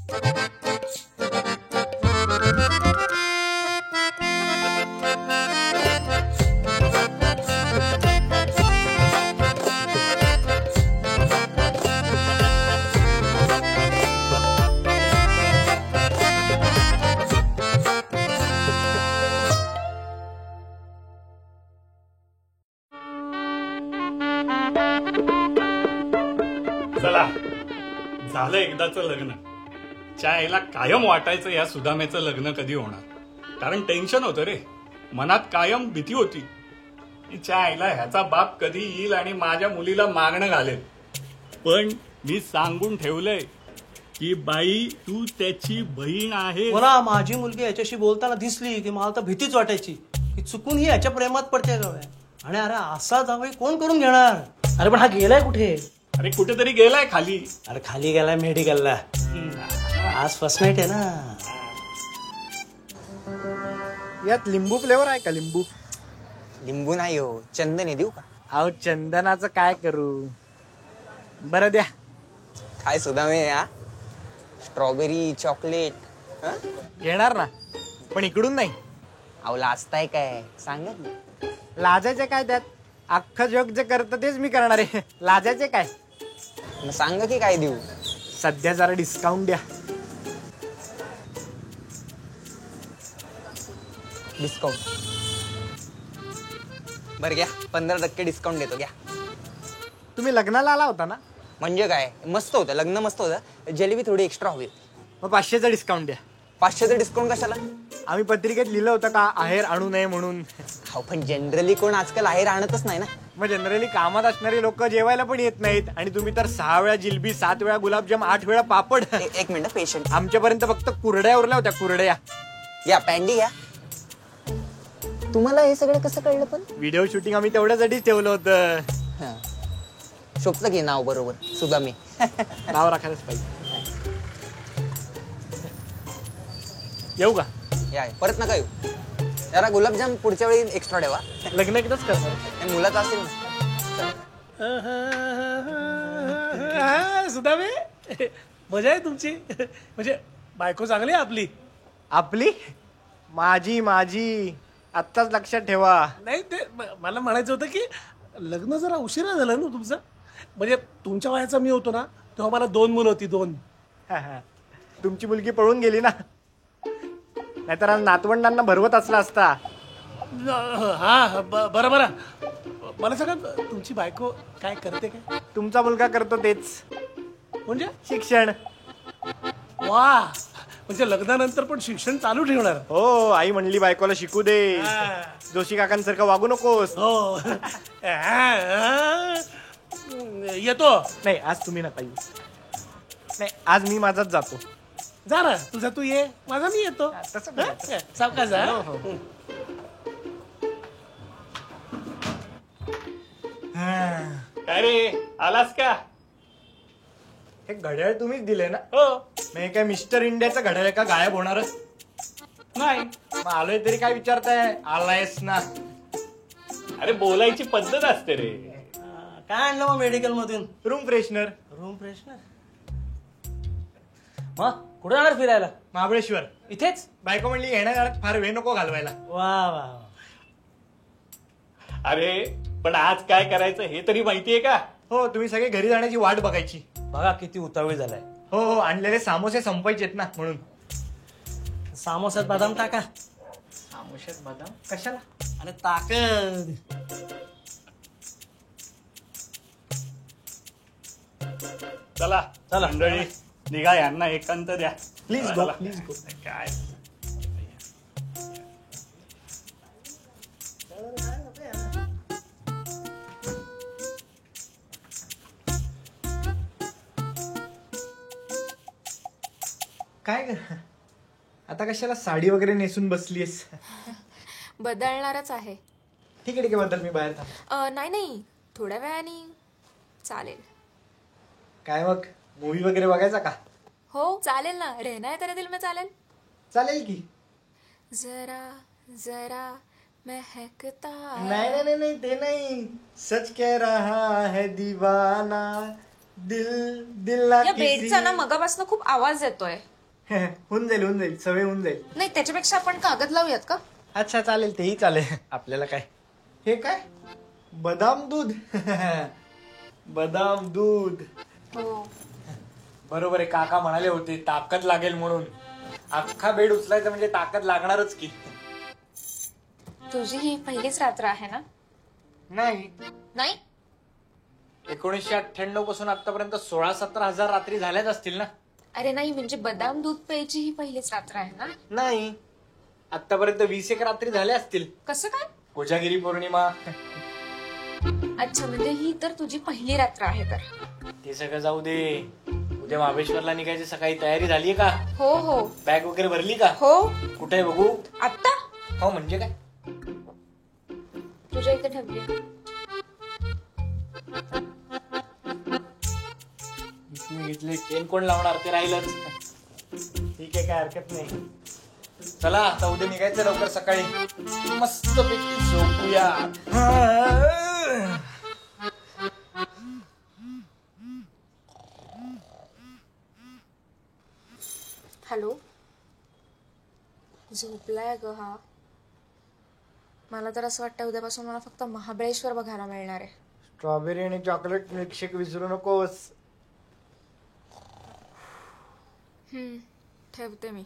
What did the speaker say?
चला झालं एकदाचं लग्न. आईला कायम वाटायचं या सुदामेचं लग्न कधी होणार, कारण टेन्शन होतं रे. मनात कायम भीती होती. आईला ह्याचा बाप कधी येईल आणि माझ्या मुलीला मागणं घालेल. पण मी सांगून ठेवलंय की बाई तू त्याची बहीण आहे. मला माझी मुलगी याच्याशी बोलताना दिसली की मला तर भीतीच वाटायची की चुकून ही याच्या प्रेमात पडते का. आणि अरे असा जावई कोण करून घेणार. अरे पण हा गेलाय कुठे. अरे कुठेतरी गेलाय खाली. अरे खाली गेलाय मेडिकलला. आज फर्स्ट नाईट आहे ना. यात लिंबू फ्लेवर आहे का. लिंबू लिंबू नाही हो, चंदन देऊ का. अहो चंदनाचं काय करू. बरं द्या. काय सुदामे या स्ट्रॉबेरी चॉकलेट घेणार ना, पण इकडून नाही. अहो लाजताय काय सांगा. लाजायचे काय त्यात. अख्खं जग जे करतं तेच मी करणार आहे. लाजायचे काय. मग सांगा की काय देऊ. सध्या जरा डिस्काउंट द्या. डिस्काउंट बरं घ्या, 15% डिस्काउंट देतो घ्या. तुम्ही लग्नाला आला होता ना. म्हणजे काय मस्त होतं लग्न, मस्त होतं. जलेबी थोडी एक्स्ट्रा हवी. मग 500चा डिस्काउंट द्या. 500चं डिस्काउंट कशाला. आम्ही पत्रिकेत लिहिलं होतं का आहेर आणू नये म्हणून. हो पण जनरली कोण आजकाल आहेर आणतच नाही ना. मग जनरली कामात असणारे लोक जेवायला पण येत नाहीत. आणि तुम्ही तर 6 वेळा जिलबी, 7 वेळा गुलाबजाम, 8 वेळा पापड. एक मिनिट पेशंट. आमच्यापर्यंत फक्त कुरड्या उरल्या होत्या. कुरड्या या पॅन्डी या. तुम्हाला हे सगळं कसं कळलं. पण व्हिडिओ शूटिंग आम्ही तेवढ्यासाठीच ठेवलं होतं. शोभतं की नाव बरोबर सुदामे. नाव राखायलाच पाहिजे. येऊ का. या परत नका येऊ. जरा गुलाबजाम पुढच्या वेळी एक्स्ट्रा ठेवा. लग्न एकदाच करणार. मुलाचं असेल ना. सुदामे मजा आहे तुमची. म्हणजे बायको चांगली आहे आपली. आपली माझी आत्ताच लक्षात ठेवा. नाही ते मला म्हणायचं होतं की लग्न जरा उशिरा झालं ना तुमचं. म्हणजे तुमच्या वयाचा मी होतो ना तेव्हा मला 2 मुलं होती. 2. तुमची मुलगी पळून गेली ना. नाहीतर आज नातवंडांना भरवत असला असता. हा बरं बरं. मला सांगा तुमची बायको काय करते. काय तुमचा मुलगा करतो तेच. म्हणजे शिक्षण. वा. म्हणजे लग्नानंतर पण शिक्षण चालू ठेवणार. हो आई म्हणली बायकोला शिकू दे. जोशी काकांसारखं वागू नकोस. हो. येतो. नाही आज तुम्ही नका येऊ. नाही आज मी माझाच जातो. जा ना तुझा तू ये, माझा मी येतो. सावकाश जा. काय रे आलास का. हे घड्याळ तुम्हीच दिले ना. हो. मी काय मिस्टर इंडियाचं घड्याळ का गायब होणारच नाही. मग आलोय तरी काय विचारताय. आलायस ना. अरे बोलायची पद्धत असते रे. काय आणलं मग मेडिकल मधून. Room freshener. Room freshener. मग कुठे जाणार फिरायला. महाबळेश्वर. इथेच. बायको म्हणली येण्यात फार वेळ नको घालवायला. वा वा. अरे पण आज काय करायचं हे तरी माहितीये का. हो तुम्ही सगळे घरी जाण्याची वाट बघायची. बघा किती उतावळी झालाय. हो हो आणलेले सामोसे संपायचेत ना म्हणून. सामोस्यात बदाम टाका. सामोशात बदाम कशाला. आणि ताकद. चला चला. मंडळी निघा. यांना एकांत द्या प्लीज गो. Please go. काय काय ग आता कशाला साडी वगैरे नेसून बसलीस. बदलणारच आहे. ठीक आहे बदल. मी बाहेर थांब. नाही थोड्या वेळाने चालेल. काय मग मूवी वगैरे बघायचा का. हो चालेल ना. रहना है तेरे दिल में चालेल. चालेल की. जरा जरा महकता. नाही ते नाही. सच कह रहा है दीवाना दिल दिल या बेडचा ना मगापासून खूप आवाज येतोय. होऊन जाईल सवय होऊन जाईल. नाही त्याच्यापेक्षा आपण कागद लावूयात का? अच्छा चालेल, तेही चालेल. आपल्याला काय हे काय बदाम दूध. बदाम दूध हो. बरोबर आहे. काका म्हणाले होते ताकद लागेल म्हणून. अख्खा बेड उचलायचं म्हणजे ताकद लागणारच की. तुझी ही पहिलीच रात्र आहे ना? नाही, नाही 1998 पासून आतापर्यंत 16-17 हजार रात्री झाल्याच असतील ना. अरे नाही म्हणजे बदाम दूध प्यायची ही पहिलीच रात्र आहे ना? नाही, आतापर्यंत 20 रात्री झाल्या असतील. कसं काय? कोजागिरी पौर्णिमा. अच्छा म्हणजे ही तर तुझी पहिली रात्र आहे तर. ते सगळं जाऊ दे. उद्या महाबळेश्वरला निघायची सकाळी तयारी झालीये का? हो हो बॅग वगैरे भरली का? हो. कुठे आहे बघू? आत्ता हो म्हणजे काय? तुझ्या इथे ठेवली. मी घेतले. चेन कोण लावणार? ते राहीलच. ठीक आहे, काय हरकत नाही. चला आता उद्या निघायचं लवकर सकाळी. मस्त पैकी झोपूया. हॅलो झोपलाय ग हा. मला तर असं वाटतं उद्यापासून मला फक्त महाबळेश्वर बघायला मिळणार आहे. स्ट्रॉबेरी आणि चॉकलेट मिल्कशेक विसरू नकोस. ठेवते मी.